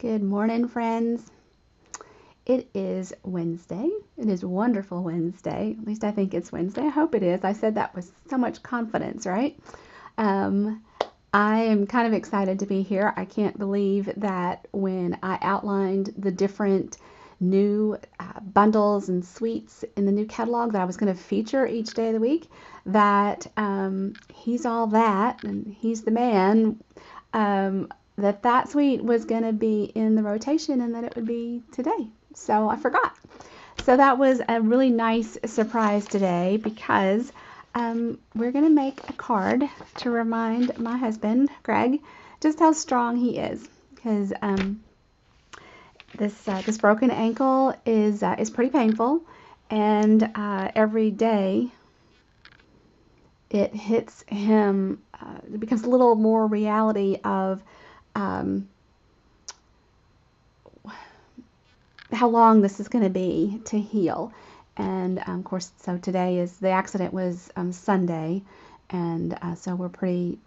Good morning, friends. It is Wednesday. It is wonderful Wednesday. At least I think it's Wednesday. I hope it is. I said that with so much confidence, right? Um, I am kind of excited to be here. I can't believe that when I outlined the different new bundles and suites in the new catalog that I was going to feature each day of the week, that he's all that and he's the man. That suite was going to be in the rotation and that it would be today. So I forgot. So that was a really nice surprise today because we're going to make a card to remind my husband, Greg, just how strong he is. Because this broken ankle is pretty painful, and every day it hits him. It becomes a little more reality of how long this is going to be to heal. And of course, so today is the accident was Sunday, and so we're pretty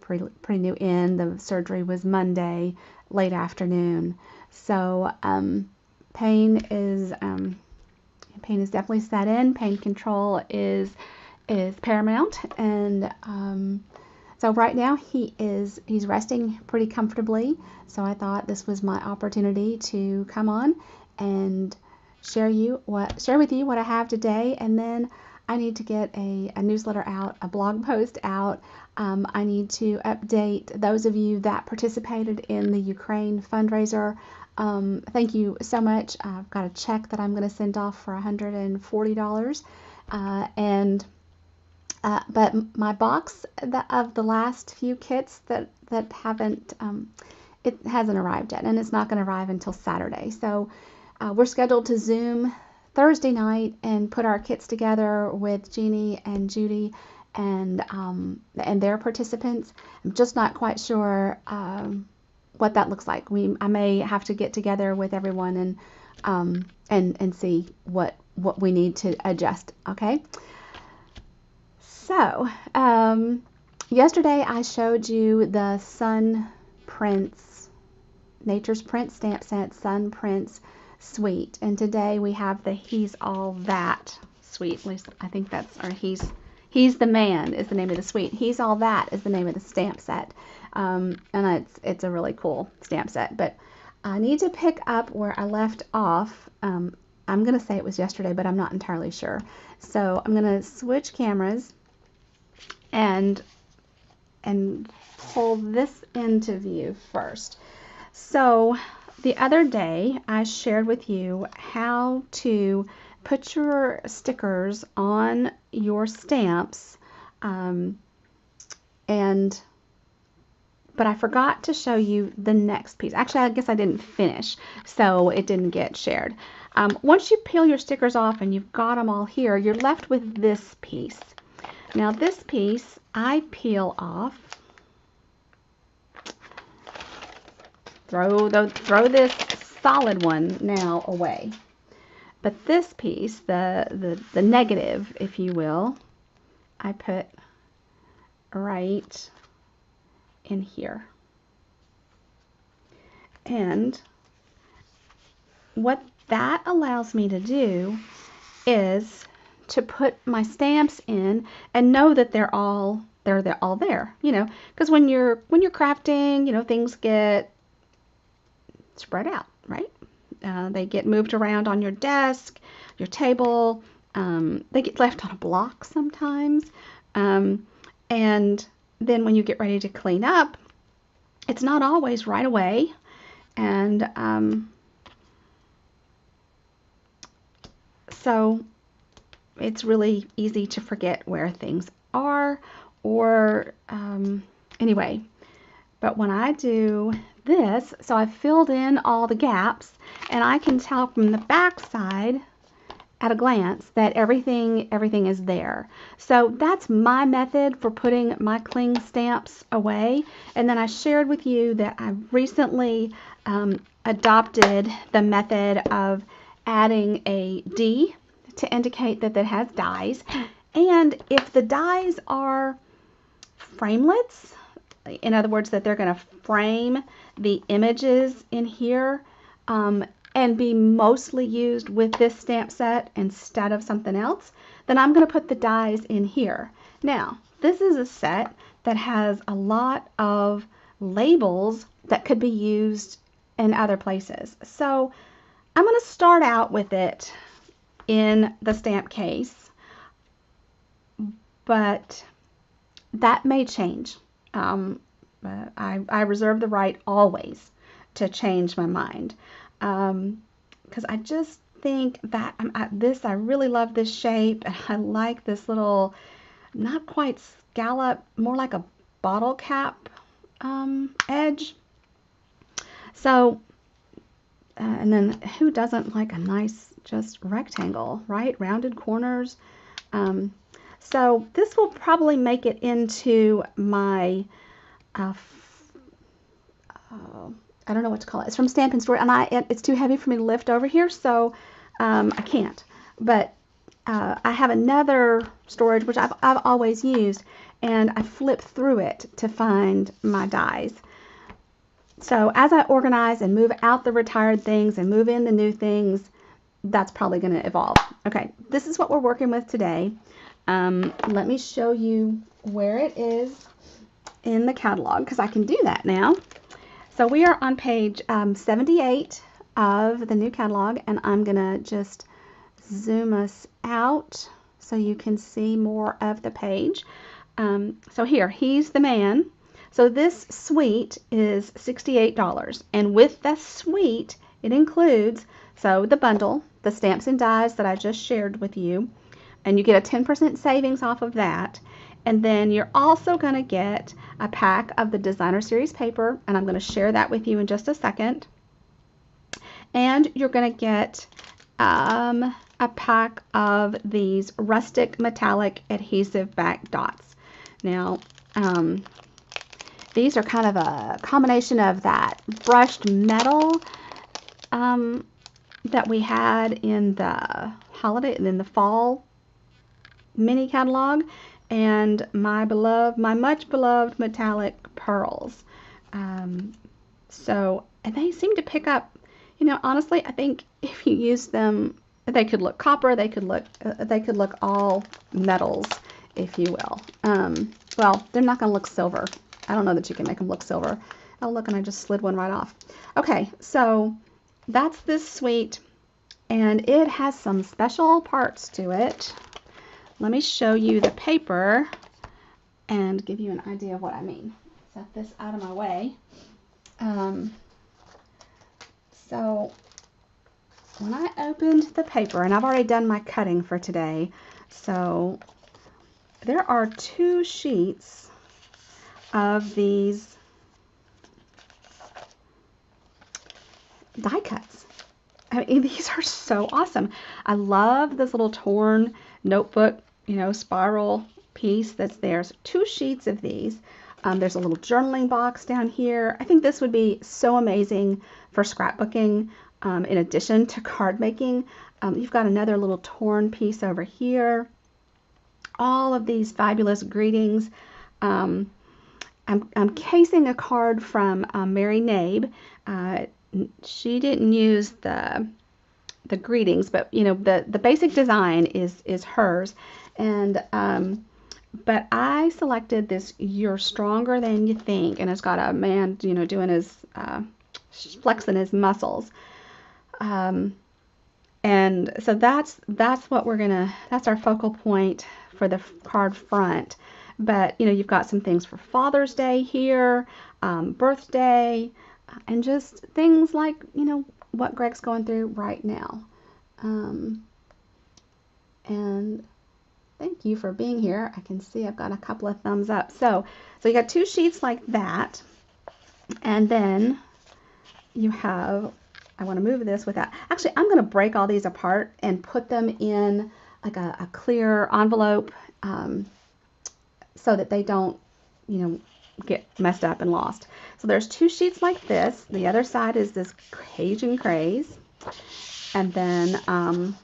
new in. The surgery was Monday late afternoon. So pain is definitely set in. Pain control is paramount, and so right now he's resting pretty comfortably. So I thought this was my opportunity to come on and share with you what I have today. And then I need to get a newsletter out, a blog post out. I need to update those of you that participated in the Ukraine fundraiser. Thank you so much. I've got a check that I'm going to send off for $140. But my box of the last few kits that haven't, it hasn't arrived yet, and it's not going to arrive until Saturday. So we're scheduled to Zoom Thursday night and put our kits together with Jeannie and Judy and their participants. I'm just not quite sure what that looks like. I may have to get together with everyone and see what we need to adjust. Okay. So, yesterday I showed you the Sun Prints, Nature's Print stamp set Sun Prints suite, and today we have the He's All That suite. At least I think that's, or He's the Man is the name of the suite. He's All That is the name of the stamp set, and it's a really cool stamp set. But I need to pick up where I left off. I'm gonna say it was yesterday, but I'm not entirely sure. So I'm gonna switch cameras and pull this into view first. So the other day I shared with you how to put your stickers on your stamps, but I forgot to show you the next piece. Actually, I guess I didn't finish, so it didn't get shared. Once you peel your stickers off and you've got them all here, you're left with this piece. Now this piece I peel off, throw this solid one now away. But this piece, the negative, if you will, I put right in here. And what that allows me to do is to put my stamps in and know that they're all there, you know, because when you're crafting, you know, things get spread out, right? They get moved around on your desk, your table, they get left on a block sometimes, and then when you get ready to clean up, it's not always right away, and so it's really easy to forget where things are, or anyway. But when I do this, so I've filled in all the gaps, and I can tell from the back side at a glance that everything is there. So that's my method for putting my cling stamps away. And then I shared with you that I recently adopted the method of adding a D to indicate that it has dies. And if the dies are framelits, in other words, that they're going to frame the images in here, and be mostly used with this stamp set instead of something else, then I'm going to put the dies in here. Now, this is a set that has a lot of labels that could be used in other places. So I'm going to start out with it in the stamp case, but that may change. I reserve the right always to change my mind, because I just think that I really love this shape, and I like this little, not quite scallop, more like a bottle cap edge. So, and then who doesn't like a nice just rectangle, right? Rounded corners. So this will probably make it into my, I don't know what to call it. It's from Stampin' Store, and it's too heavy for me to lift over here, so I can't. But I have another storage, which I've always used, and I flip through it to find my dies. So as I organize and move out the retired things and move in the new things, that's probably going to evolve. Okay, this is what we're working with today. Let me show you where it is in the catalog, because I can do that now. So we are on page 78 of the new catalog, and I'm going to just zoom us out so you can see more of the page. So here, he's the man. So this suite is $68, and with the suite, it includes, so the bundle, the stamps and dies that I just shared with you, and you get a 10% savings off of that. And then you're also going to get a pack of the Designer Series paper, and I'm going to share that with you in just a second. And you're going to get a pack of these Rustic metallic adhesive back dots. Now, these are kind of a combination of that brushed metal that we had in the holiday and in the fall mini catalog, and my much beloved metallic pearls. So, and they seem to pick up, you know, honestly, I think if you use them, they could look copper, they could look all metals, if you will. Well, they're not going to look silver. I don't know that you can make them look silver. Oh, look, and I just slid one right off. Okay, so that's this suite, and it has some special parts to it. Let me show you the paper and give you an idea of what I mean. Set this out of my way. So when I opened the paper, and I've already done my cutting for today, so there are 2 sheets of these die cuts. I mean, these are so awesome. I love this little torn notebook, you know, spiral piece that's there. So 2 sheets of these. There's a little journaling box down here. I think this would be so amazing for scrapbooking in addition to card making. You've got another little torn piece over here. All of these fabulous greetings. I'm casing a card from Mary Nabe. She didn't use the greetings, but you know, the basic design is hers, and but I selected this "You're Stronger Than You Think," and it's got a man, you know, doing his flexing his muscles, and so that's what that's our focal point for the card front. But you know, you've got some things for Father's Day here, birthday, and just things like, you know, what Greg's going through right now. And thank you for being here. I can see I've got a couple of thumbs up. So you got 2 sheets like that, and then you have, I want to move this without, actually I'm going to break all these apart and put them in like a clear envelope, so that they don't, you know, get messed up and lost. So there's 2 sheets like this. The other side is this Cajun Craze. And then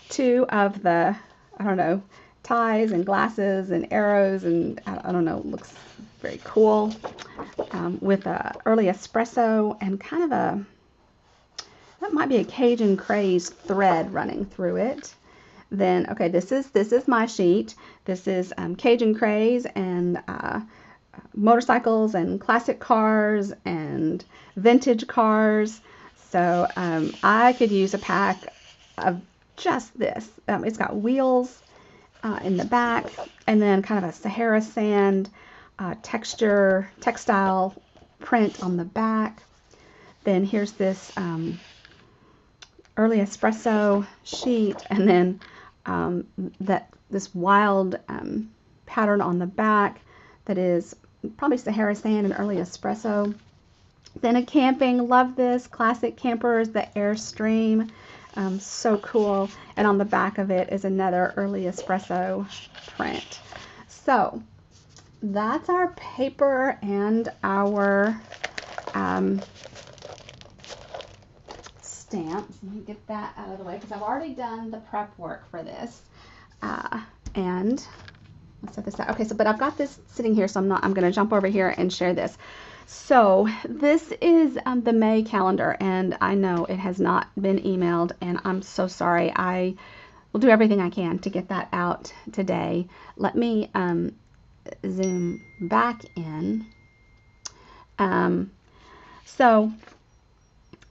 2 of the, I don't know, ties and glasses and arrows, and I don't know, looks very cool, with a early espresso and kind of a that might be a Cajun Craze thread running through it. Then, okay, this is my sheet. This is Cajun Craze and motorcycles and classic cars and vintage cars. So I could use a pack of just this. It's got wheels in the back, and then kind of a Sahara sand textile print on the back. Then here's this early espresso sheet, and then this wild pattern on the back that is probably Sahara sand and early espresso. Then a camping, love this, classic campers, the Airstream, so cool. And on the back of it is another early espresso print. So that's our paper and our stamps. Let me get that out of the way because I've already done the prep work for this. And let's set this out. Okay, so but I've got this sitting here, so I'm going to jump over here and share this. So this is the May calendar, and I know it has not been emailed, and I'm so sorry. I will do everything I can to get that out today. Let me zoom back in. So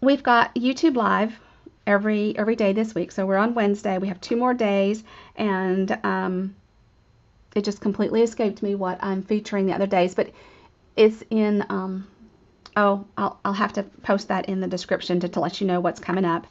we've got YouTube Live every day this week. So we're on Wednesday. We have 2 more days, and it just completely escaped me what I'm featuring the other days, but it's in, I'll have to post that in the description to let you know what's coming up.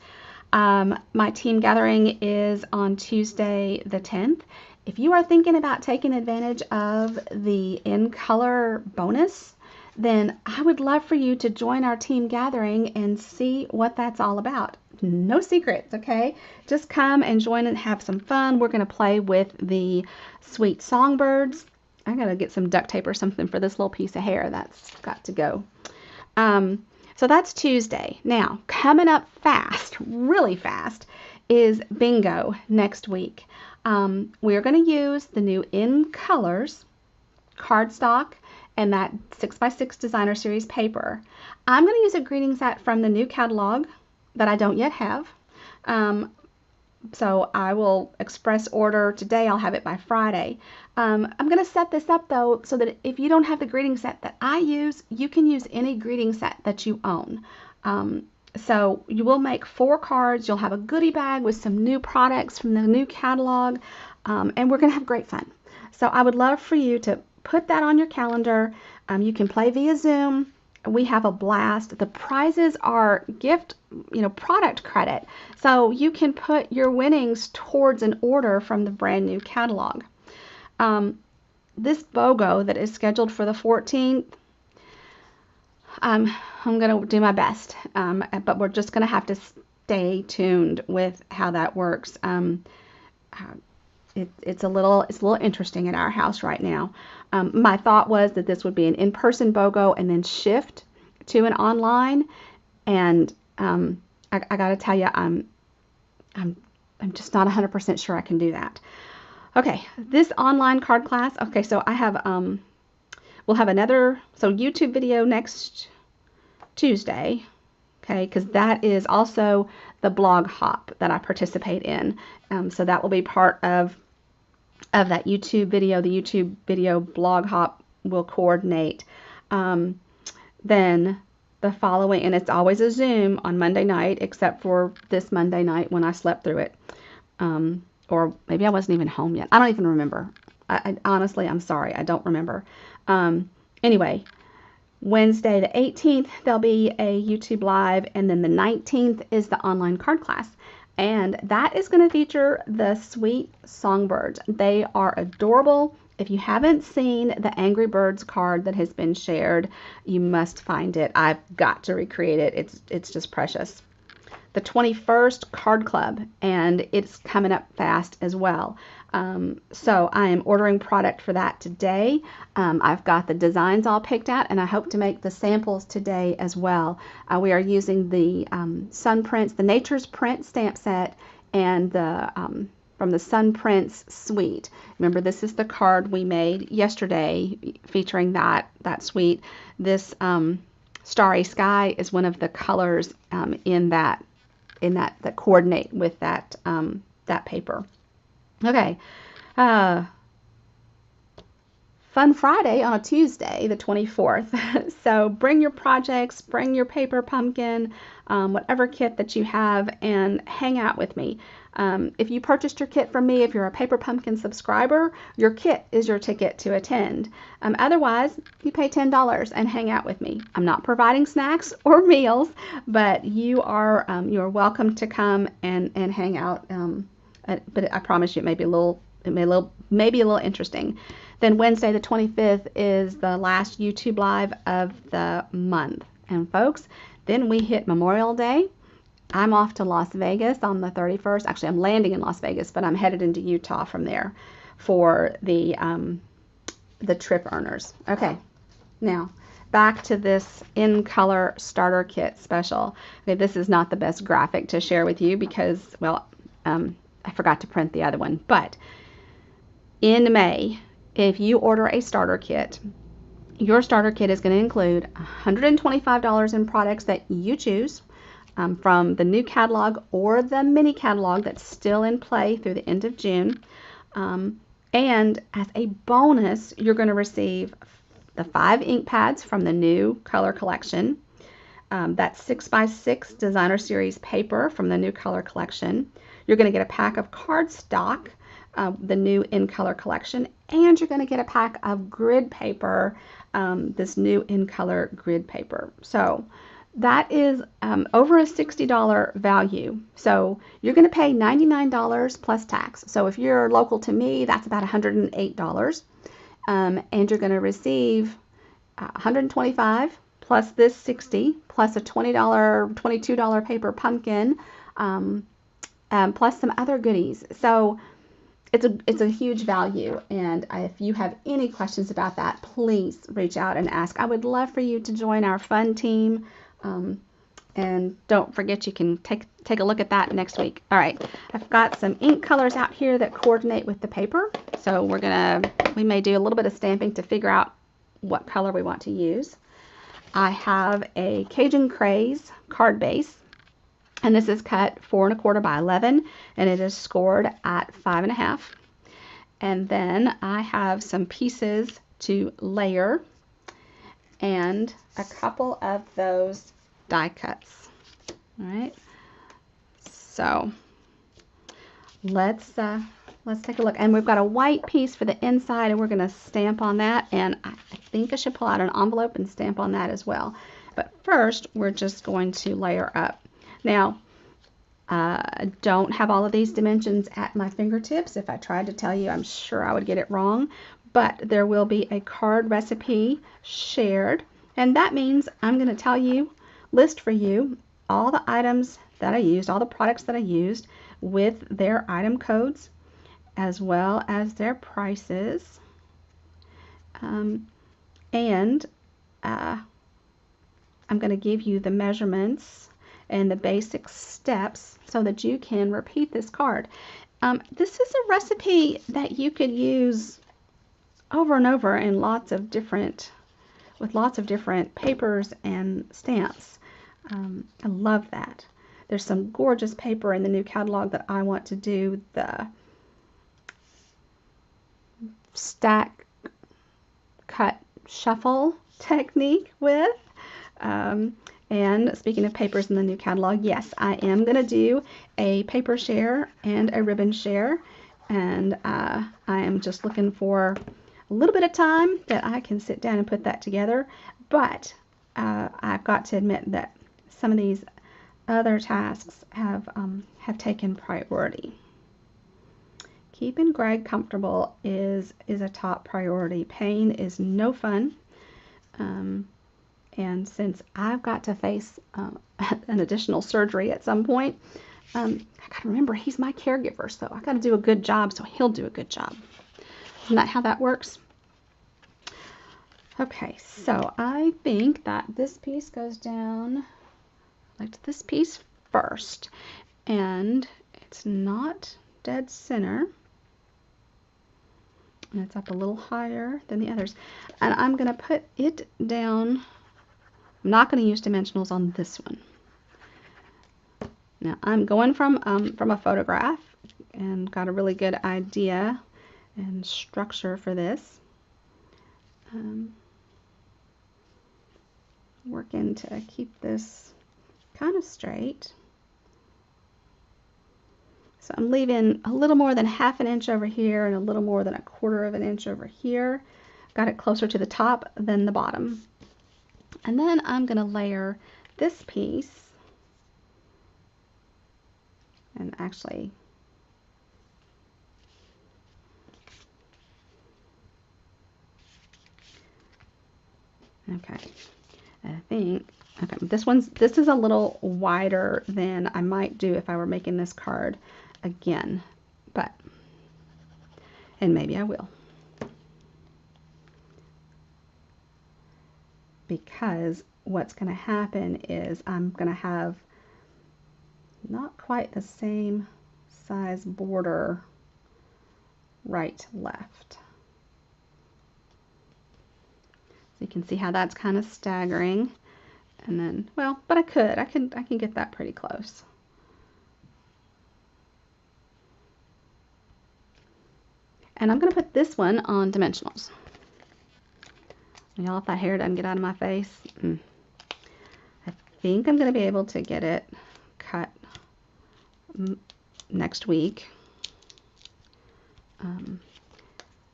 My team gathering is on Tuesday the 10th. If you are thinking about taking advantage of the in color bonus, then I would love for you to join our team gathering and see what that's all about. No secrets, okay? Just come and join and have some fun. We're going to play with the sweet songbirds. I gotta get some duct tape or something for this little piece of hair. That's got to go. So that's Tuesday. Now, coming up fast, really fast, is bingo next week. We are going to use the new In Colors cardstock and that 6x6 Designer Series paper. I'm going to use a greeting set from the new catalog that I don't yet have. So I will express order today. I'll have it by Friday. I'm going to set this up though so that if you don't have the greeting set that I use, you can use any greeting set that you own. So you will make 4 cards. You'll have a goodie bag with some new products from the new catalog, and we're going to have great fun. So I would love for you to put that on your calendar. You can play via Zoom. We have a blast. The prizes are gift, product credit. So you can put your winnings towards an order from the brand new catalog. This BOGO that is scheduled for the 14th, I'm going to do my best, but we're just going to have to stay tuned with how that works. It's a little interesting at our house right now. My thought was that this would be an in-person BOGO and then shift to an online, and I got to tell you, I'm just not 100% sure I can do that. Okay, this online card class. Okay, so I have we'll have another YouTube video next Tuesday. Okay, because that is also the blog hop that I participate in. So that will be part of that YouTube video. The YouTube video blog hop will coordinate. Then the following, and it's always a Zoom on Monday night, except for this Monday night when I slept through it. Or maybe I wasn't even home yet. I don't even remember. I honestly, I'm sorry. I don't remember. Anyway, Wednesday the 18th, there'll be a YouTube Live, and then the 19th is the online card class. And that is going to feature the sweet songbirds. They are adorable. If you haven't seen the Angry Birds card that has been shared, you must find it. I've got to recreate it. It's just precious. The 21st Card Club, and it's coming up fast as well. So I am ordering product for that today. I've got the designs all picked out, and I hope to make the samples today as well. We are using the Sun Prints, the Nature's Print stamp set, and the from the Sun Prints suite. Remember, this is the card we made yesterday featuring that suite. This Starry Sky is one of the colors in that in that coordinate with that that paper. Okay. Fun Friday on a Tuesday, the 24th. So bring your projects, bring your paper pumpkin, whatever kit that you have, and hang out with me. If you purchased your kit from me, if you're a Paper Pumpkin subscriber, your kit is your ticket to attend. Otherwise, you pay $10 and hang out with me. I'm not providing snacks or meals, but you're welcome to come and hang out. But I promise you, it may be a little interesting. Then Wednesday the 25th is the last YouTube live of the month. And folks, then we hit Memorial Day. I'm off to Las Vegas on the 31st. Actually, I'm landing in Las Vegas, but I'm headed into Utah from there for the trip earners. Okay, now back to this in color starter kit special. Okay, this is not the best graphic to share with you because, well, I forgot to print the other one. But in May, if you order a starter kit, your starter kit is going to include $125 in products that you choose from the new catalog or the mini catalog that's still in play through the end of June. And as a bonus, you're going to receive the 5 ink pads from the new color collection. That's 6x6 designer series paper from the new color collection. You're going to get a pack of cardstock, the new in color collection, and you're going to get a pack of grid paper, this new in color grid paper. So that is over a $60 value. So you're going to pay $99 plus tax. So if you're local to me, that's about $108. And you're going to receive $125 plus this $60 plus a $22 paper pumpkin, plus some other goodies. So it's a huge value, and if you have any questions about that, please reach out and ask. I would love for you to join our fun team, and don't forget you can take a look at that next week. All right, I've got some ink colors out here that coordinate with the paper, so we may do a little bit of stamping to figure out what color we want to use. I have a Cajun Craze card base. And this is cut 4 1/4 by 11, and it is scored at 5 1/2. And then I have some pieces to layer and a couple of those die cuts. All right. So let's take a look. And we've got a white piece for the inside, and we're going to stamp on that. And I think I should pull out an envelope and stamp on that as well. But first, we're just going to layer up. Now, I don't have all of these dimensions at my fingertips. If I tried to tell you, I'm sure I would get it wrong. But there will be a card recipe shared. And that means I'm going to list for you all the items that I used, all the products that I used with their item codes, as well as their prices. And I'm going to give you the measurements and the basic steps so that you can repeat this card. This is a recipe that you could use over and over in with lots of different papers and stamps. I love that. There's some gorgeous paper in the new catalog that I want to do the stack, cut, shuffle technique with. And speaking of papers in the new catalog, yes, I am going to do a paper share and a ribbon share. And I am just looking for a little bit of time that I can sit down and put that together. But I've got to admit that some of these other tasks have taken priority. Keeping Greg comfortable is a top priority. Pain is no fun. And since I've got to face an additional surgery at some point, I got to remember he's my caregiver, so I got to do a good job so he'll do a good job. Isn't that how that works? Okay, so I think that this piece goes down like this piece first, and it's not dead center, and it's up a little higher than the others, and I'm going to put it down. I'm not going to use dimensionals on this one. Now I'm going from a photograph and got a really good idea and structure for this. Working to keep this kind of straight. So I'm leaving a little more than ½ an inch over here and a little more than ¼ of an inch over here. Got it closer to the top than the bottom. And then I'm going to layer this piece, and actually okay, I think okay, this is a little wider than I might do if I were making this card again, and maybe I will, because what's going to happen is I'm going to have not quite the same size border right left. So you can see how that's kind of staggering. And then, well, but I can get that pretty close. And I'm going to put this one on dimensionals. Y'all, if that hair doesn't get out of my face, I think I'm going to be able to get it cut next week.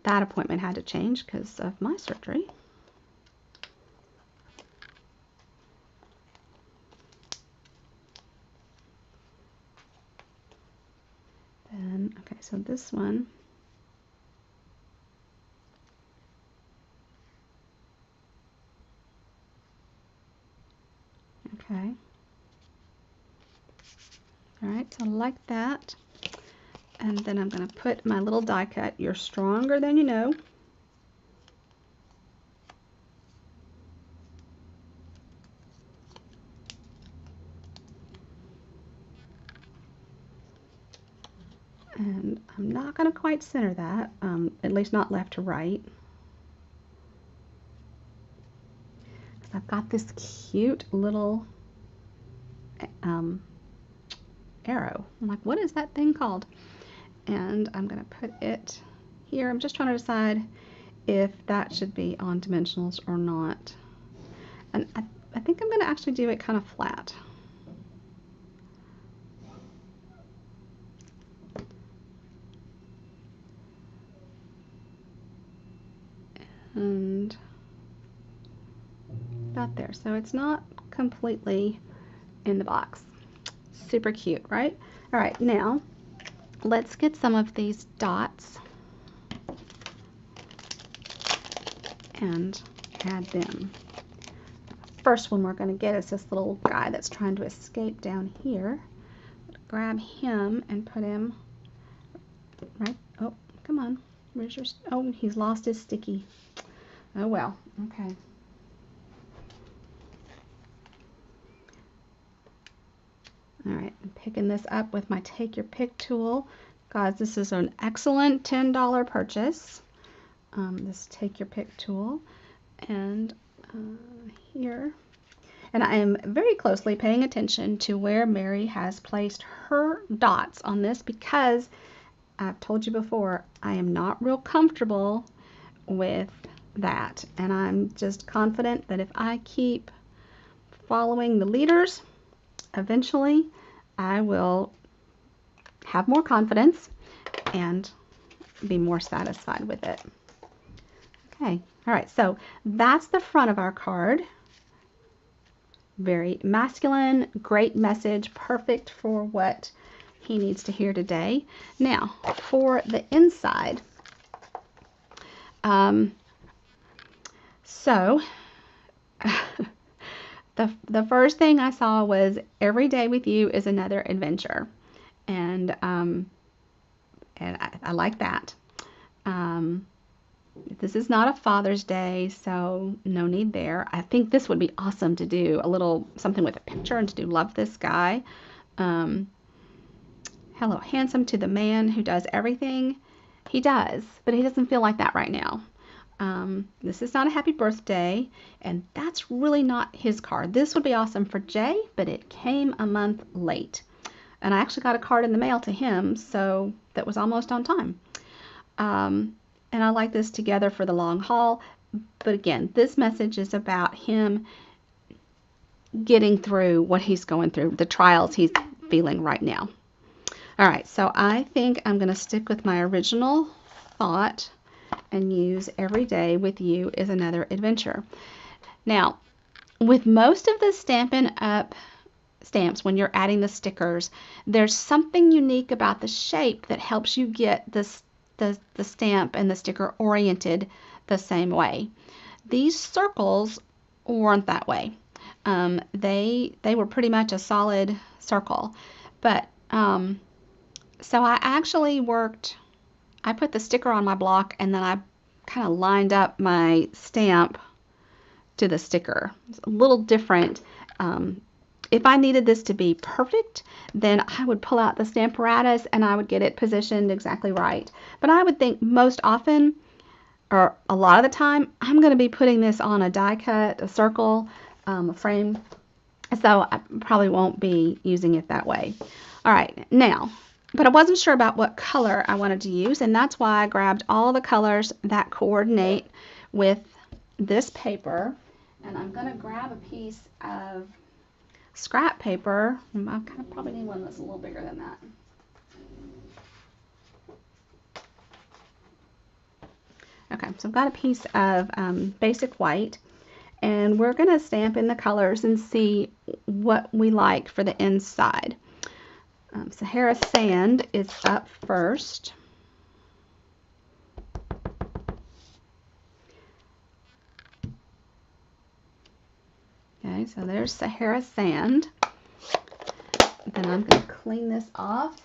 That appointment had to change because of my surgery. Then, okay, so this one. Okay. All right, so like that. And then I'm going to put my little die cut. You're stronger than you know. And I'm not going to quite center that, at least not left to right. I've got this cute little arrow. I'm like, what is that thing called? And I'm going to put it here. I'm just trying to decide if that should be on dimensionals or not. And I think I'm going to actually do it kind of flat. And about there. So it's not completely in the box. Super cute, right? All right, now let's get some of these dots and add them. First one we're going to get is this little guy that's trying to escape down here. Grab him and put him right. Oh, come on. Where's your? Oh, he's lost his sticky. Oh well. Okay. All right, I'm picking this up with my Take Your Pick tool. Guys, this is an excellent $10 purchase. This Take Your Pick tool. And here. And I am very closely paying attention to where Mary has placed her dots on this, because I've told you before, I am not real comfortable with that. And I'm just confident that if I keep following the leaders, eventually I will have more confidence and be more satisfied with it. Okay, all right, so that's the front of our card. Very masculine, great message, perfect for what he needs to hear today. Now, for the inside, so the first thing I saw was every day with you is another adventure, and I like that. This is not a Father's Day, so no need there. I think this would be awesome to do a little something with a picture and to do love this guy. Hello, handsome to the man who does everything. He does, but he doesn't feel like that right now. This is not a happy birthday, and that's really not his card. This would be awesome for Jay, but it came a month late. And I actually got a card in the mail to him, so that was almost on time. And I like this together for the long haul. But again, this message is about him getting through what he's going through, the trials he's feeling right now. All right, so I think I'm going to stick with my original thought and use every day with you is another adventure. Now, with most of the Stampin' Up! Stamps, when you're adding the stickers, there's something unique about the shape that helps you get the stamp and the sticker oriented the same way. These circles weren't that way. They were pretty much a solid circle, but so I actually I put the sticker on my block and then I kind of lined up my stamp to the sticker. It's a little different. If I needed this to be perfect, then I would pull out the Stamparatus and I would get it positioned exactly right. But I would think most often, or a lot of the time, I'm going to be putting this on a die cut, a circle, a frame. So I probably won't be using it that way. All right, now, but I wasn't sure about what color I wanted to use, and that's why I grabbed all the colors that coordinate with this paper. And I'm going to grab a piece of scrap paper. I probably need one that's a little bigger than that. Okay, so I've got a piece of basic white, and we're going to stamp in the colors and see what we like for the inside. Sahara Sand is up first. Okay, so there's Sahara Sand. Then I'm going to clean this off.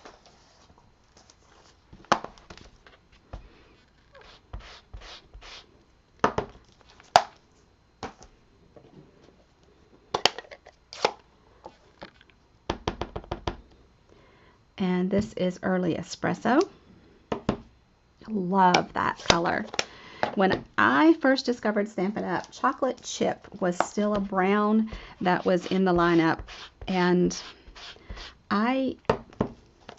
And this is Early Espresso. Love that color. When I first discovered Stampin' Up!, Chocolate Chip was still a brown that was in the lineup, and I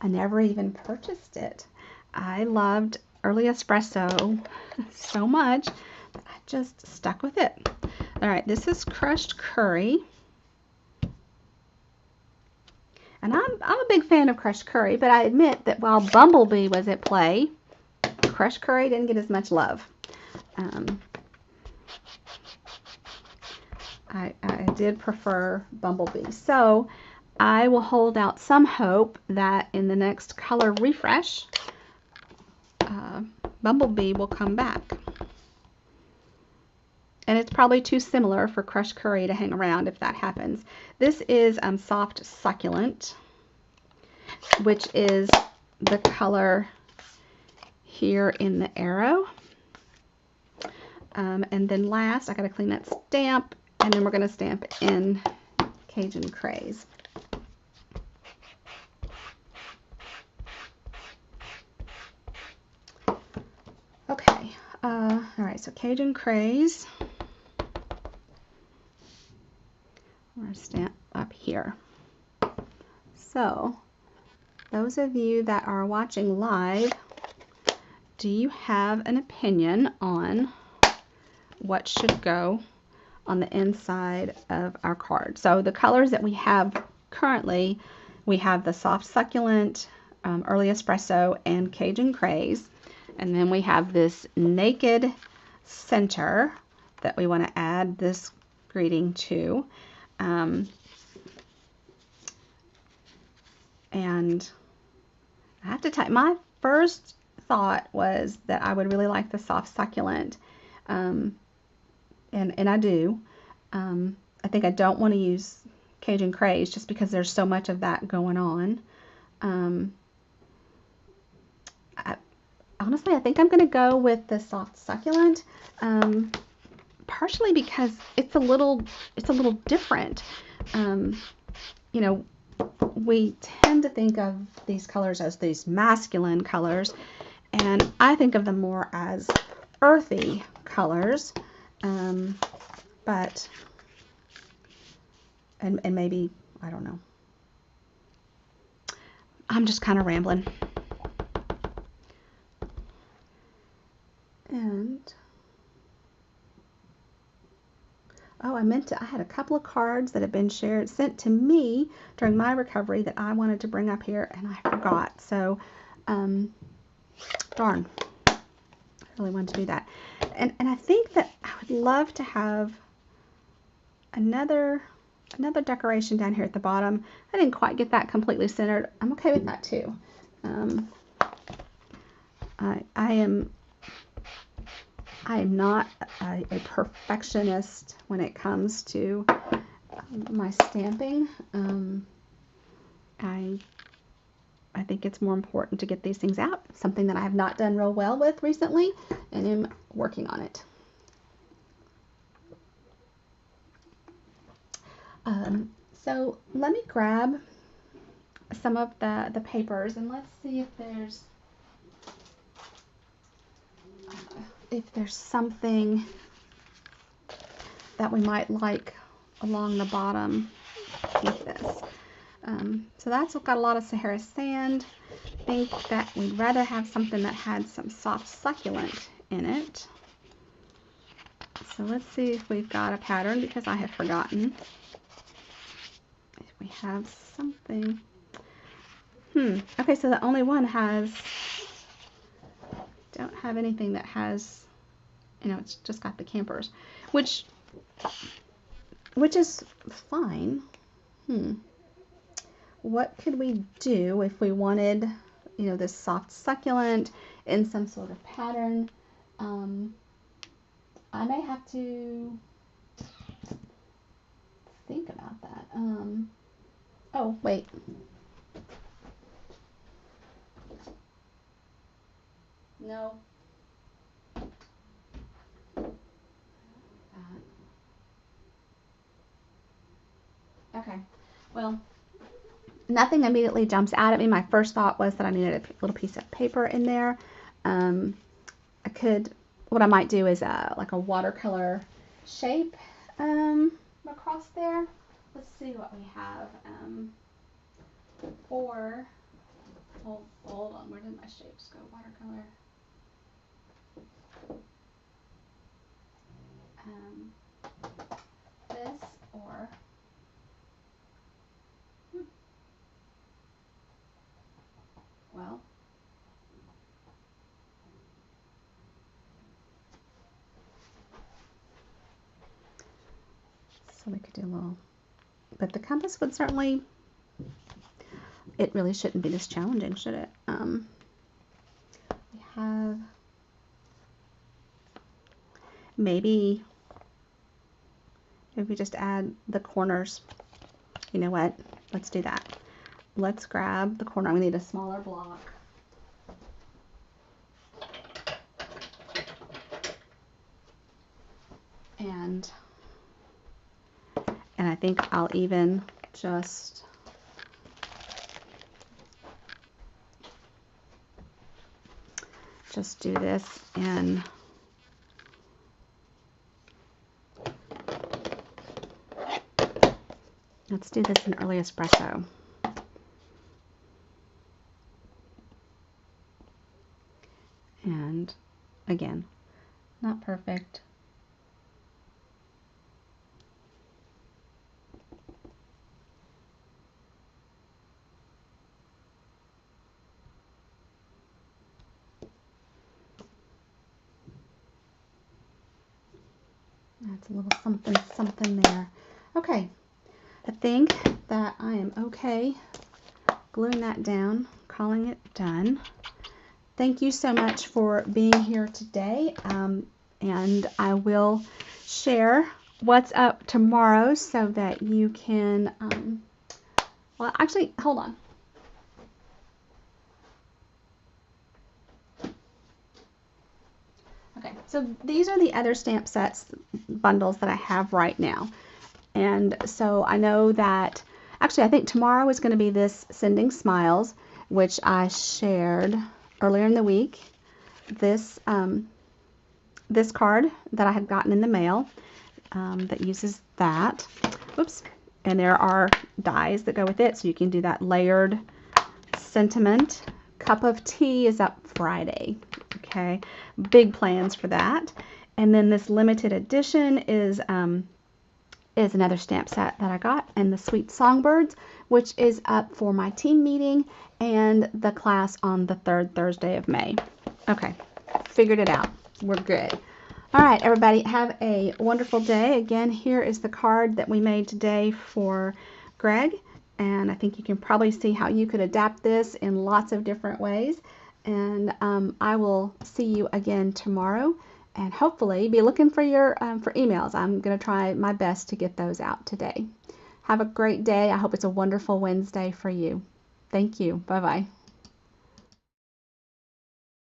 never even purchased it. I loved Early Espresso so much that I just stuck with it. All right, this is Crushed Curry. And I'm a big fan of Crushed Curry, but I admit that while Bumblebee was at play, Crushed Curry didn't get as much love. I did prefer Bumblebee. So I will hold out some hope that in the next color refresh, Bumblebee will come back. And it's probably too similar for Crushed Curry to hang around if that happens. This is Soft Succulent, which is the color here in the arrow. And then last, I got to clean that stamp, and then we're going to stamp in Cajun Craze. Okay, all right, so Cajun Craze. We're going to stamp up here. So, those of you that are watching live, do you have an opinion on what should go on the inside of our card? So the colors that we have currently, we have the Soft Succulent, Early Espresso, and Cajun Craze. And then we have this Naked Center that we want to add this greeting to. And I have to tell you, my first thought was that I would really like the Soft Succulent. And I do. I think I don't want to use Cajun Craze just because there's so much of that going on. Honestly, I think I'm going to go with the Soft Succulent, partially because it's a little different. You know, we tend to think of these colors as these masculine colors, and I think of them more as earthy colors. But maybe, I don't know. I'm just kind of rambling. And oh, I had a couple of cards that have been sent to me during my recovery that I wanted to bring up here, and I forgot. So, darn, I really wanted to do that. And I think that I would love to have another decoration down here at the bottom. I didn't quite get that completely centered. I'm okay with that too. I am not a perfectionist when it comes to my stamping. I think it's more important to get these things out. Something that I have not done real well with recently, and am working on it. So let me grab some of the papers, and let's see if there's something that we might like along the bottom with this. So that's got a lot of Sahara sand. I think that we'd rather have something that had some soft succulent in it. So let's see if we've got a pattern, because I have forgotten. If we have something. Okay, so the only one don't have anything that has, it's just got the campers, which is fine. What could we do if we wanted, this soft succulent in some sort of pattern? I may have to think about that. Oh, wait. No. Okay. Well, nothing immediately jumps out at me. My first thought was that I needed a little piece of paper in there. What I might do is like a watercolor shape across there. Let's see what we have. Hold on, where did my shapes go? Watercolor. This or well, so we could do a little, but the compass would certainly, it really shouldn't be this challenging, should it? We have maybe if we just add the corners. You know what? Let's do that. Let's grab the corner. We need a smaller block. And I think I'll even just do this in let's do this in early espresso. And again, not perfect. That's a little something there. Okay, I think that I am okay gluing that down, calling it done. Thank you so much for being here today, and I will share what's up tomorrow so that you can, well, actually, hold on. Okay, so these are the other stamp sets bundles that I have right now. And so I know that, actually, I think tomorrow is going to be this Sending Smiles, which I shared earlier in the week. This this card that I had gotten in the mail that uses that. Oops. And there are dies that go with it, so you can do that layered Sentiment Cup of Tea is up Friday. Okay, big plans for that. And then this limited edition is another stamp set that I got, and the Sweet Songbirds, which is up for my team meeting and the class on the 3rd Thursday of May. Okay, figured it out. We're good. All right, everybody, have a wonderful day. Again, here is the card that we made today for Greg, and I think you can probably see how you could adapt this in lots of different ways. And I will see you again tomorrow, and hopefully be looking for your for emails. I'm going to try my best to get those out today. Have a great day. I hope it's a wonderful Wednesday for you. Thank you. Bye-bye.